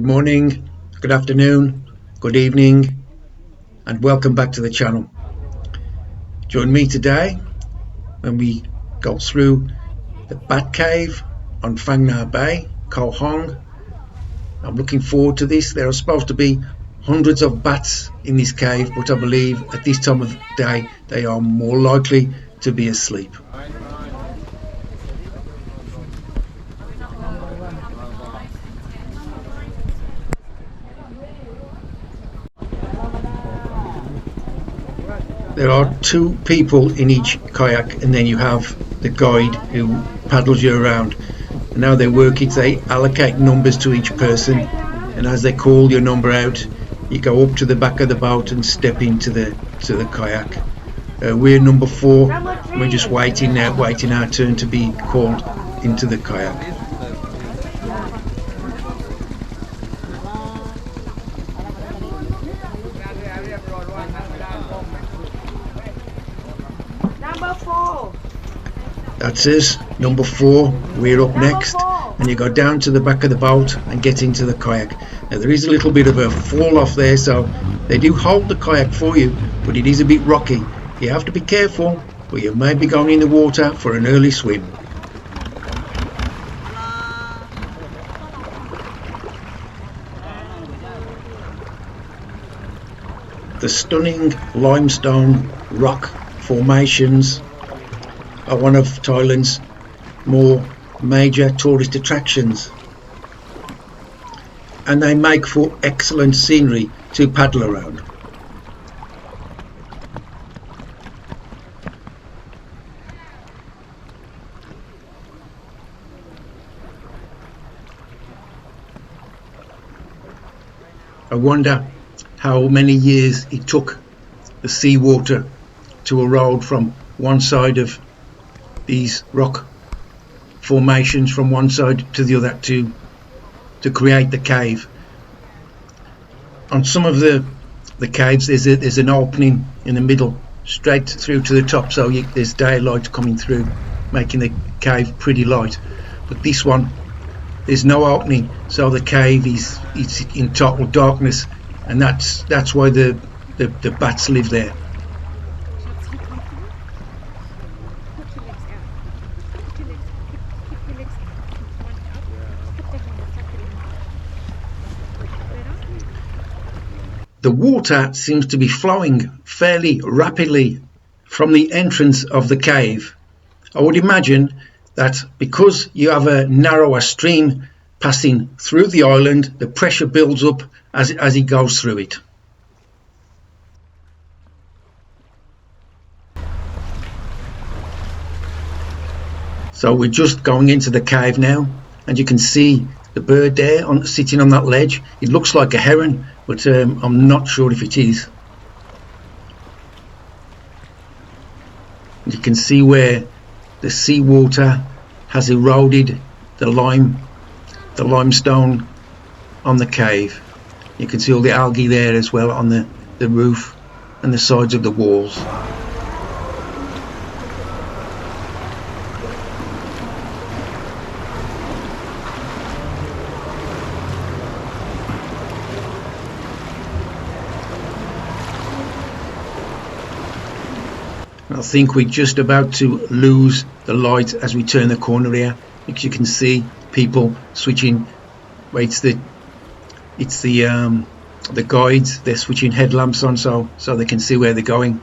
Good morning, good afternoon, good evening, and welcome back to the channel. Join me today when we go through the Bat Cave on Phang Nga Bay, Koh Hong. I'm looking forward to this. There are supposed to be hundreds of bats in this cave, but I believe at this time of day they are more likely to be asleep. There are two people in each kayak, and then you have the guide who paddles you around. And how they work it, they allocate numbers to each person, and as they call your number out, you go up to the back of the boat and step into the kayak. We're number 4. We're just waiting our turn to be called into the kayak. Number 4. That's us, number 4. We're up next, and you go down to the back of the boat and get into the kayak. Now there is a little bit of a fall off there, so they do hold the kayak for you, but it is a bit rocky. You have to be careful, but you may be going in the water for an early swim. The stunning limestone rock formations are one of Thailand's more major tourist attractions, and they make for excellent scenery to paddle around. I wonder how many years it took the seawater to erode from one side of these rock formations, from one side to the other, to create the cave. On some of the caves there's an opening in the middle straight through to the top, so there's daylight coming through, making the cave pretty light. But this one, there's no opening, so the cave is in total darkness, and that's why the bats live there. The water seems to be flowing fairly rapidly from the entrance of the cave. I would imagine that because you have a narrower stream passing through the island, the pressure builds up as it goes through it. So we're just going into the cave now, and you can see the bird there sitting on that ledge. It looks like a heron, but I'm not sure if it is. You can see where the seawater has eroded the limestone on the cave. You can see all the algae there as well on the roof and the sides of the walls. I think we're just about to lose the light as we turn the corner here, because you can see people switching. Well, it's the guides. They're switching headlamps on so they can see where they're going.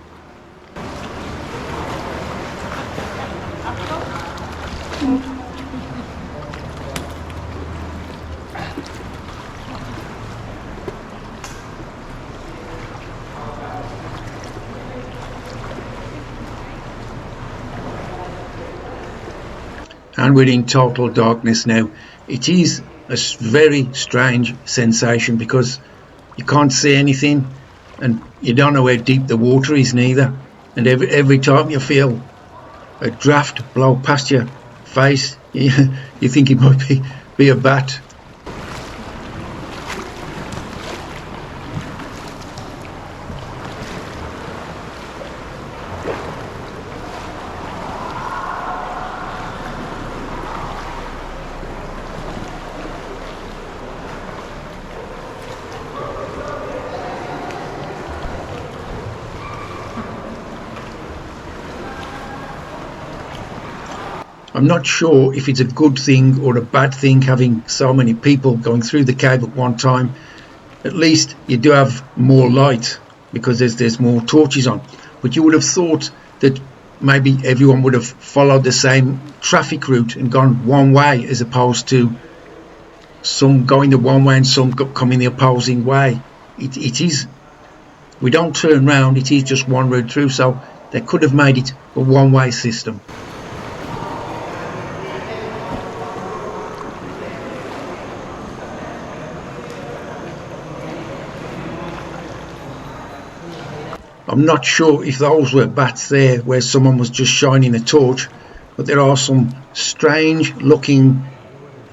And we're in total darkness now. It is a very strange sensation because you can't see anything, and you don't know how deep the water is neither. And every time you feel a draft blow past your face, you think it might be a bat. I'm not sure if it's a good thing or a bad thing having so many people going through the cave at one time. At least you do have more light because there's more torches on. But you would have thought that maybe everyone would have followed the same traffic route and gone one way, as opposed to some going the one way and some coming the opposing way. It is, we don't turn round, it is just one route through, so they could have made it a one-way system. I'm not sure if those were bats there where someone was just shining a torch, but there are some strange looking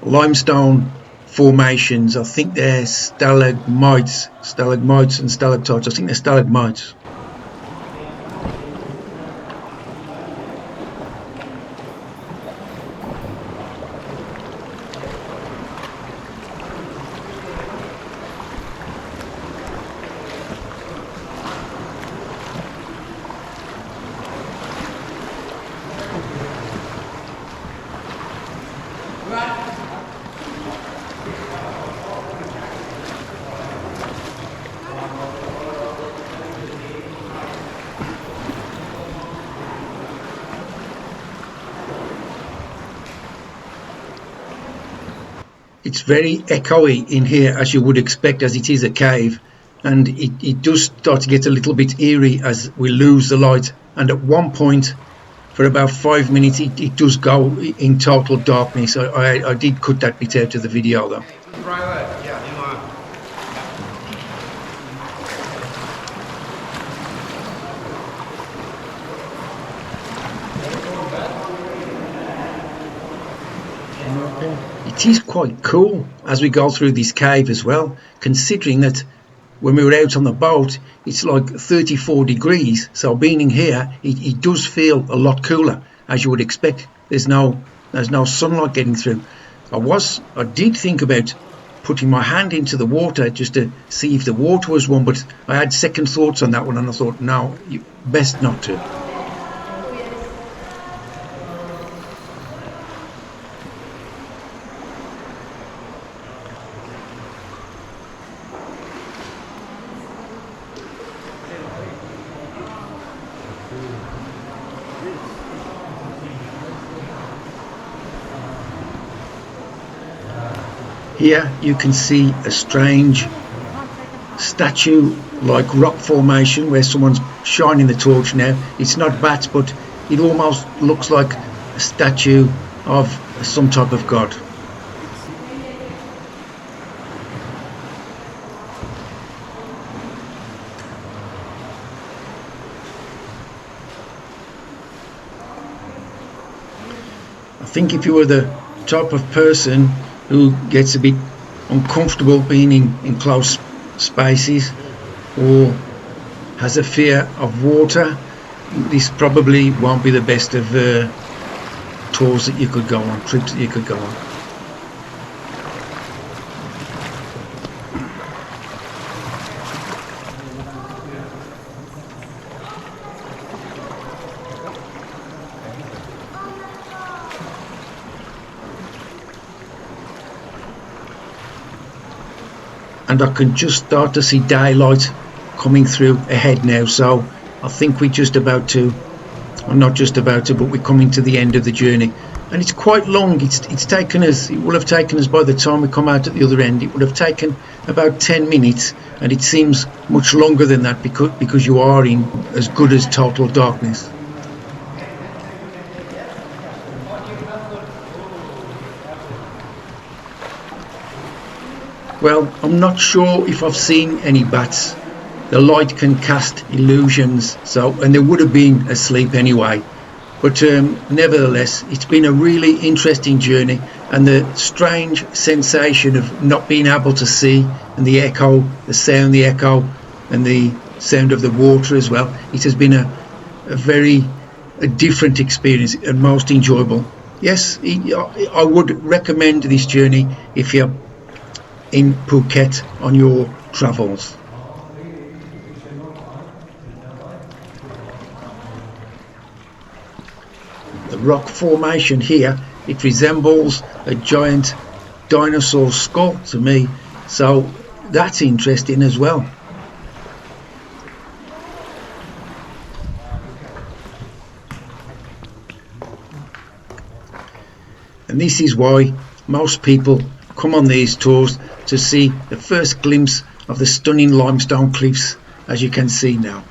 limestone formations. I think they're stalagmites and stalactites. I think they're stalagmites. It's very echoey in here, as you would expect, as it is a cave, and it does start to get a little bit eerie as we lose the light, and at one point for about 5 minutes it does go in total darkness. I did cut that bit out of the video though. It is quite cool as we go through this cave as well, considering that when we were out on the boat it's like 34 degrees, so being in here it does feel a lot cooler, as you would expect. There's no sunlight getting through. I did think about putting my hand into the water just to see if the water was warm, but I had second thoughts on that one and I thought no, best not to. Here you can see a strange statue-like rock formation where someone's shining the torch now. It's not bats, but it almost looks like a statue of some type of god. I think if you were the type of person who gets a bit uncomfortable being in close spaces or has a fear of water, this probably won't be the best of tours that you could go on, trips that you could go on. And I can just start to see daylight coming through ahead now, so I think we're just about to, or not just about to, but we're coming to the end of the journey. And it's quite long. It's taken us, it will have taken us, by the time we come out at the other end, it would have taken about 10 minutes, and it seems much longer than that because you are in as good as total darkness. Well, I'm not sure if I've seen any bats. The light can cast illusions, and they would have been asleep anyway. But nevertheless, it's been a really interesting journey, and the strange sensation of not being able to see, and the echo, the sound, the echo, and the sound of the water as well. It has been a very different experience and most enjoyable. Yes, I would recommend this journey if you're in Phuket on your travels. the rock formation here, it resembles a giant dinosaur skull to me, so that's interesting as well. And this is why most people come on these tours, to see the first glimpse of the stunning limestone cliffs, as you can see now.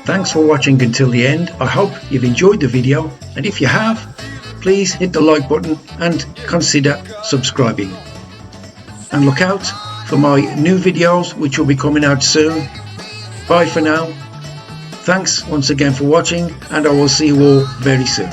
Thanks for watching until the end. I hope you've enjoyed the video, and if you have, please hit the like button and consider subscribing. And look out for my new videos, which will be coming out soon. Bye for now. Thanks once again for watching, and I will see you all very soon.